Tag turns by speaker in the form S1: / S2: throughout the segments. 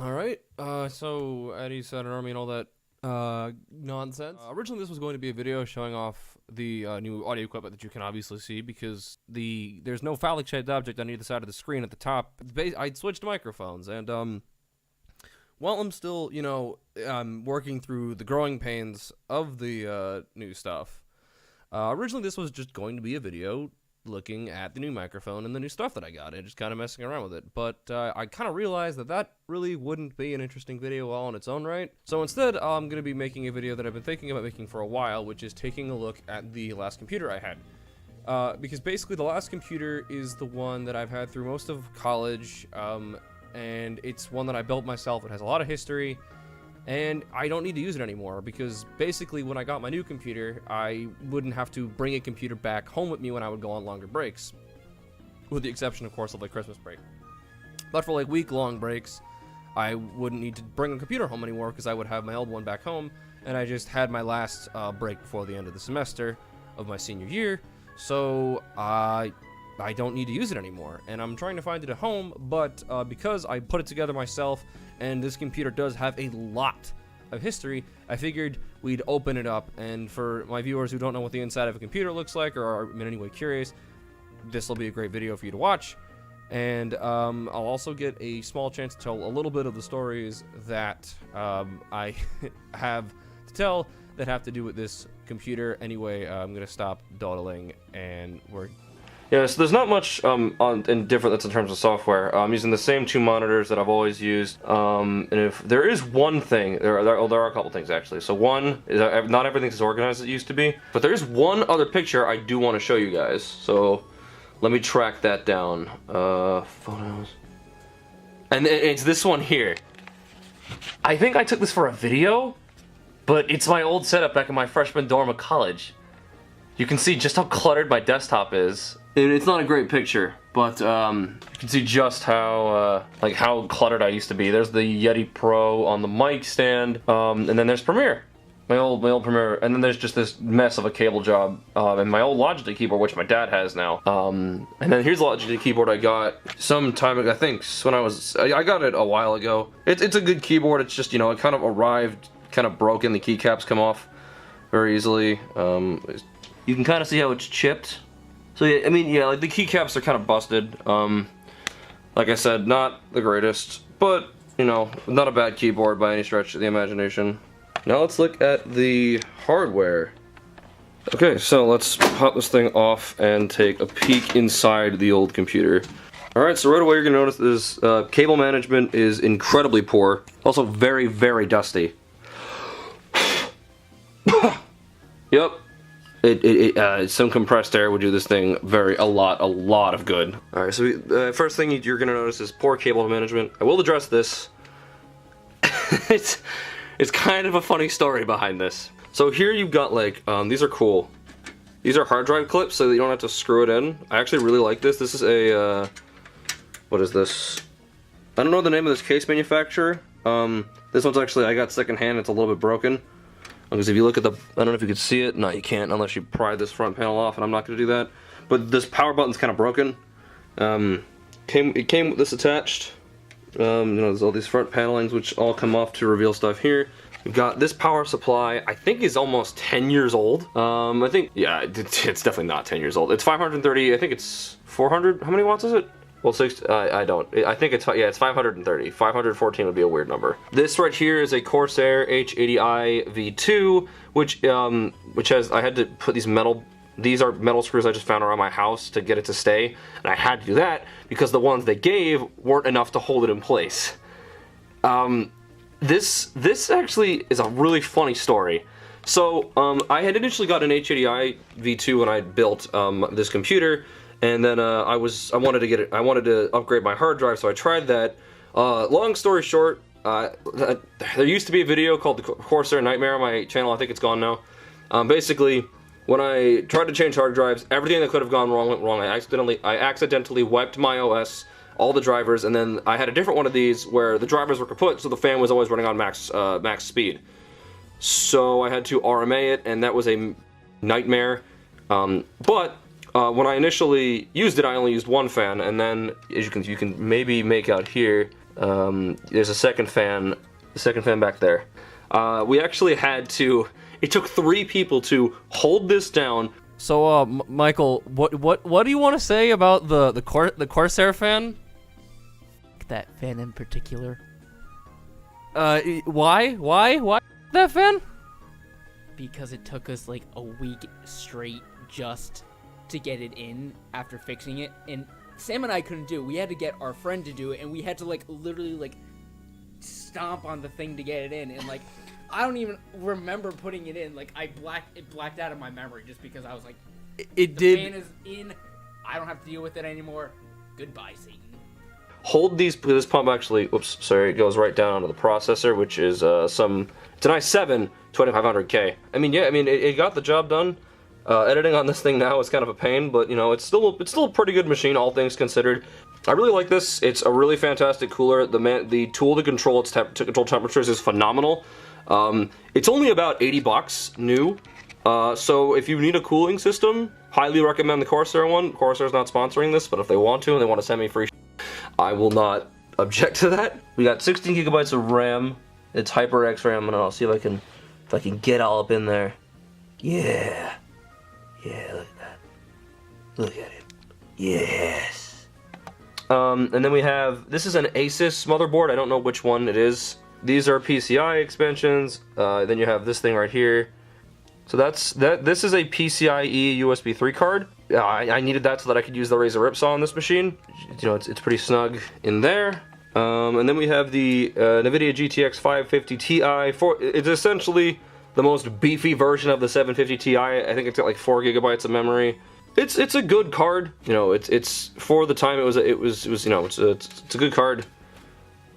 S1: Alright, so Eddie said army and all that nonsense. Originally this was going to be a video showing off the new audio equipment that you can obviously see because there's no phallic shaped object on either side of the screen at the top. I switched microphones and while I'm still, working through the growing pains of the new stuff, originally this was just going to be a video looking at the new microphone and the new stuff that I got and just kind of messing around with it. But I kind of realized that really wouldn't be an interesting video all on its own right. So instead, I'm going to be making a video that I've been thinking about making for a while, which is taking a look at the last computer I had. Because basically the last computer is the one that I've had through most of college, and it's one that I built myself. It has a lot of history, and I don't need to use it anymore because basically when I got my new computer, I wouldn't have to bring a computer back home with me when I would go on longer breaks, with the exception, of course, of like Christmas break. But for like week-long breaks, I wouldn't need to bring a computer home anymore because I would have my old one back home, and I just had my last break before the end of the semester of my senior year, so I don't need to use it anymore, and I'm trying to find it at home, but because I put it together myself, and this computer does have a lot of history, I figured we'd open it up, and for my viewers who don't know what the inside of a computer looks like, or are in any way curious, this will be a great video for you to watch, and I'll also get a small chance to tell a little bit of the stories that I have to tell that have to do with this computer. Anyway, I'm going to stop dawdling, and we're... Yeah, so there's not much in different that's in terms of software. I'm using the same two monitors that I've always used. And if there is one thing, there are a couple things actually. So one is not everything's as organized as it used to be, but there is one other picture I do want to show you guys. So let me track that down. Photos. And it's this one here. I think I took this for a video, but it's my old setup back in my freshman dorm of college. You can see just how cluttered my desktop is. It's not a great picture, but you can see just how how cluttered I used to be. There's the Yeti Pro on the mic stand, and then there's Premiere, my old Premiere, and then there's just this mess of a cable job, and my old Logitech keyboard, which my dad has now. And then here's the Logitech keyboard I got some time ago. I think when I got it a while ago. It's a good keyboard. It's just it kind of arrived kind of broken. The keycaps come off very easily. You can kind of see how it's chipped. So yeah, I mean, yeah, like the keycaps are kind of busted. Like I said, not the greatest, but not a bad keyboard by any stretch of the imagination. Now let's look at the hardware. Okay, so let's pop this thing off and take a peek inside the old computer. Alright, so right away you're gonna notice this cable management is incredibly poor. Also very, very dusty. Yep. Some compressed air would do this thing a lot of good. Alright, so first thing you're gonna notice is poor cable management. I will address this. It's kind of a funny story behind this. So here you've got these are cool. These are hard drive clips so that you don't have to screw it in. I actually really like this. This is a, what is this? I don't know the name of this case manufacturer. This one's actually, I got secondhand, it's a little bit broken. Because if you look at I don't know if you can see it. No, you can't unless you pry this front panel off, and I'm not going to do that. But this power button's kind of broken. It came with this attached. There's all these front panelings which all come off to reveal stuff here. We've got this power supply, I think is almost 10 years old. I think, yeah, it's definitely not 10 years old. It's 530, I think it's 400, how many watts is it? Well, I think it's 530. 514 would be a weird number. This right here is a Corsair H80i V2, which has, I had to put these are metal screws I just found around my house to get it to stay, and I had to do that because the ones they gave weren't enough to hold it in place. This actually is a really funny story. So, I had initially got an H80i V2 when I built this computer. And then I wanted to upgrade my hard drive, so I tried that. Long story short, there used to be a video called the Corsair Nightmare on my channel. I think it's gone now. Basically, when I tried to change hard drives, everything that could have gone wrong went wrong. I accidentally wiped my OS, all the drivers, and then I had a different one of these where the drivers were kaput, so the fan was always running on max speed. So I had to RMA it, and that was a nightmare. When I initially used it, I only used one fan, and then as you can maybe make out here,
S2: There's a second fan back there. We actually had to. It took 3 people to hold this down.
S1: So, Michael, what do you want to say about the Corsair fan?
S3: That fan in particular.
S1: Why that fan?
S3: Because it took us like a week straight just to get it in after fixing it, and Sam and I couldn't do it. We had to get our friend to do it, and we had to like literally like stomp on the thing to get it in, and like I don't even remember putting it in. Like it blacked out of my memory just because I was like, the fan is in. I don't have to deal with it anymore. Goodbye, Satan.
S2: Hold this pump actually. Oops, sorry. It goes right down onto the processor, which is it's an i7 2500K. I mean, yeah. I mean, it got the job done. Editing on this thing now is kind of a pain, but you know, it's still a pretty good machine, all things considered. I really like this. It's a really fantastic cooler. The tool to control temperatures is phenomenal. It's only about $80 new. So if you need a cooling system, highly recommend the Corsair one. Corsair's not sponsoring this, but if they want to and they want to send me free, I will not object to that. We got 16 gigabytes of RAM. It's HyperX RAM, and I'll see if I can get all up in there. Yeah. Yeah, look at that. Look at it. Yes. And then we have, this is an Asus motherboard. I don't know which one it is. These are PCI expansions. Then you have this thing right here. So this is a PCIe USB 3 card. I needed that so that I could use the Razer Ripsaw on this machine. You know, it's pretty snug in there. And then we have the NVIDIA GTX 550 Ti. It's essentially the most beefy version of the 750 Ti. I think it's got like 4 gigabytes of memory. It's a good card. You know, it's for the time it was you know, it's a good card.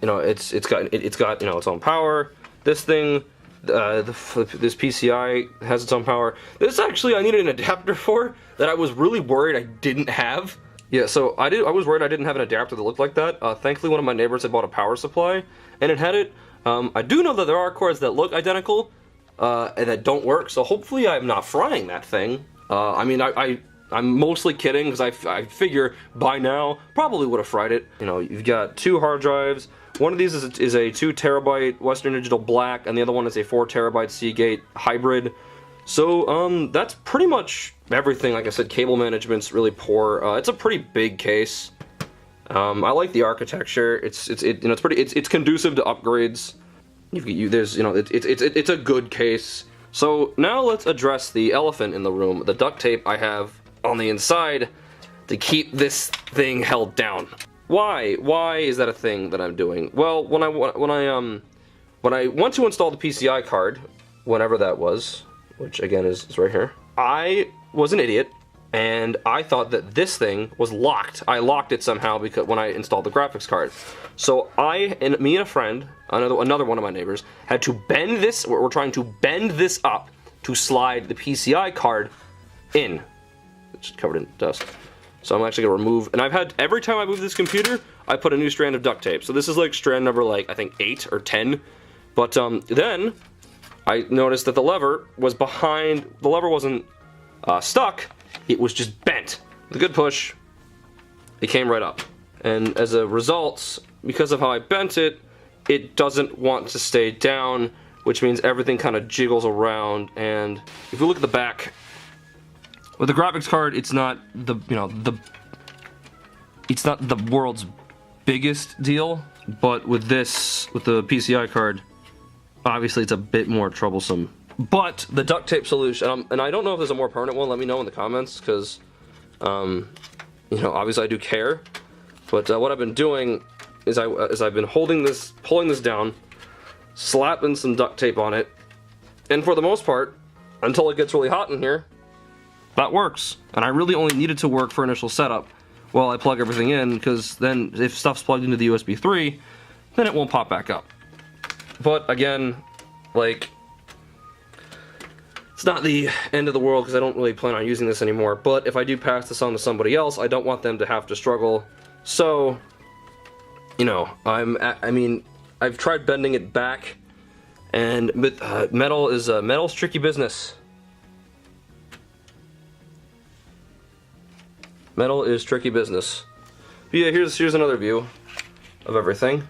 S2: You know, it's got you know, its own power. This thing, this PCI has its own power. This actually I needed an adapter for that I was really worried I didn't have. Yeah, so I was worried I didn't have an adapter that looked like that. Thankfully, one of my neighbors had bought a power supply, and it had it. I do know that there are cords that look identical and that don't work. So hopefully, I'm not frying that thing. I mean, I'm mostly kidding because I figure by now probably would have fried it. You know, you've got 2 hard drives. One of these is a 2 terabyte Western Digital Black, and the other one is a 4 terabyte Seagate hybrid. So that's pretty much everything. Like I said, cable management's really poor. It's a pretty big case. I like the architecture. It's conducive to upgrades. It's a good case. So now let's address the elephant in the room, the duct tape I have on the inside to keep this thing held down. Why is that a thing that I'm doing? Well, when I went to install the PCI card, whenever that was, which again is right here, I was an idiot and I thought that this thing was locked. I locked it somehow because when I installed the graphics card. So me and a friend, another one of my neighbors, had to bend this. We're trying to bend this up to slide the PCI card in. It's covered in dust. So I'm actually gonna remove, and every time I move this computer, I put a new strand of duct tape. So this is like strand number I think 8 or 10. But then I noticed that the lever was behind. The lever wasn't stuck. It was just bent. With a good push, it came right up. And as a result, because of how I bent it, it doesn't want to stay down, which means everything kind of jiggles around. And if you look at the back, with the graphics card, it's not it's not the world's biggest deal, but with the PCI card, obviously it's a bit more troublesome. But the duct tape solution, and I don't know if there's a more permanent one. Let me know in the comments, because you know, obviously I do care. But what I've been doing is I've been pulling this down, slapping some duct tape on it, and for the most part, until it gets really hot in here, that works. And I really only need it to work for initial setup while I plug everything in, because then if stuff's plugged into the USB 3, then it won't pop back up. But again, like, it's not the end of the world because I don't really plan on using this anymore. But if I do pass this on to somebody else, I don't want them to have to struggle. So, you know, I've tried bending it back, and metal's tricky business. Metal is tricky business. But yeah, here's another view of everything.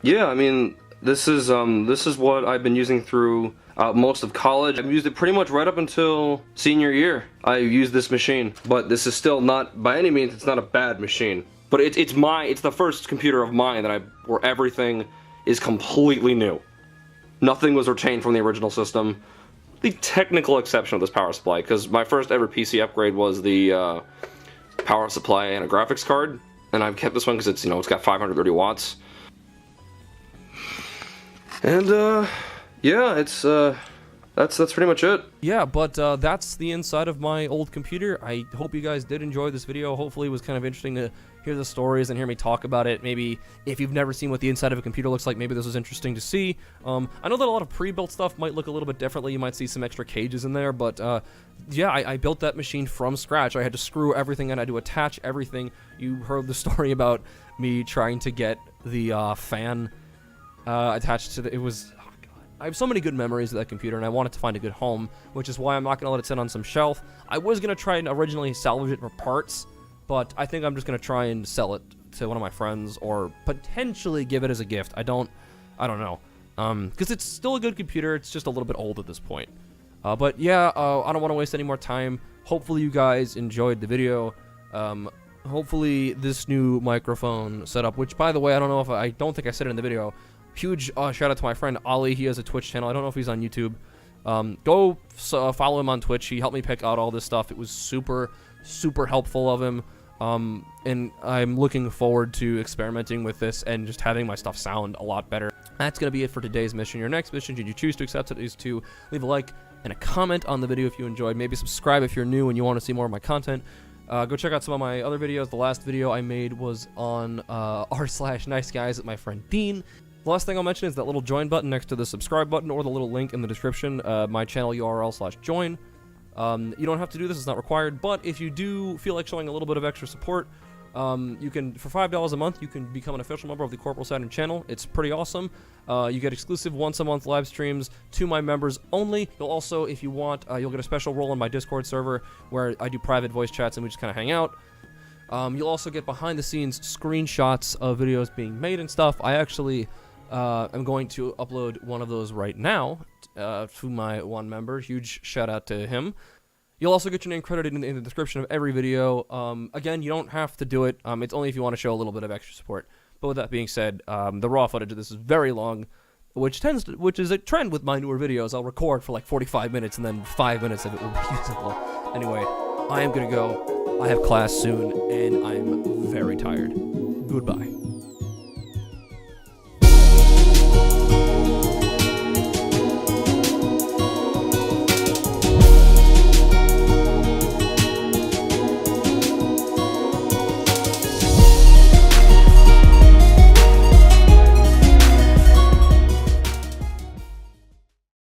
S2: yeah, I mean, this is what I've been using through most of college. I've used it pretty much right up until senior year. I used this machine, but this is still not, by any means, it's not a bad machine. But it's the first computer of mine where everything is completely new. Nothing was retained from the original system. The technical exception of this power supply, because my first ever PC upgrade was the power supply and a graphics card, and I've kept this one because it's, it's got 530 watts. And yeah, it's that's pretty much it.
S1: Yeah, but that's the inside of my old computer. I hope you guys did enjoy this video. Hopefully it was kind of interesting to hear the stories and hear me talk about it. Maybe if you've never seen what the inside of a computer looks like, maybe this was interesting to see. I know that a lot of pre-built stuff might look a little bit differently. You might see some extra cages in there, but yeah, I built that machine from scratch. I had to screw everything in. I had to attach everything. You heard the story about me trying to get the fan attached to the... It was... Oh God. I have so many good memories of that computer, and I wanted to find a good home, which is why I'm not going to let it sit on some shelf. I was going to try and originally salvage it for parts, but I think I'm just going to try and sell it to one of my friends, or potentially give it as a gift. I don't know. Because it's still a good computer, it's just a little bit old at this point. But yeah, I don't want to waste any more time. Hopefully you guys enjoyed the video. Hopefully this new microphone setup, which by the way, I don't think I said it in the video. Huge shout out to my friend Ollie. He has a Twitch channel. I don't know if he's on YouTube. Go follow him on Twitch. He helped me pick out all this stuff. It was super, super helpful of him. And I'm looking forward to experimenting with this and just having my stuff sound a lot better. That's going to be it for today's mission. Your next mission, should you choose to accept it, is to leave a like and a comment on the video if you enjoyed. Maybe subscribe if you're new and you want to see more of my content. Go check out some of my other videos. The last video I made was on r/niceguys with my friend Dean. The last thing I'll mention is that little join button next to the subscribe button, or the little link in the description, my channel URL/join. You don't have to do this, it's not required, but if you do feel like showing a little bit of extra support, you can, for $5 a month, you can become an official member of the CorporalSaturn Channel. It's pretty awesome. You get exclusive once-a-month live streams to my members only. You'll also, if you want, you'll get a special role in my Discord server where I do private voice chats and we just kind of hang out. You'll also get behind-the-scenes screenshots of videos being made and stuff. I actually... I'm going to upload one of those right now to my one member. Huge shout out to him. You'll also get your name credited in the description of every video. Again, you don't have to do it. It's only if you want to show a little bit of extra support. But with that being said, the raw footage of this is very long, which is a trend with my newer videos. I'll record for like 45 minutes and then 5 minutes of it will be usable. Anyway, I am gonna go. I have class soon, and I'm very tired. Goodbye.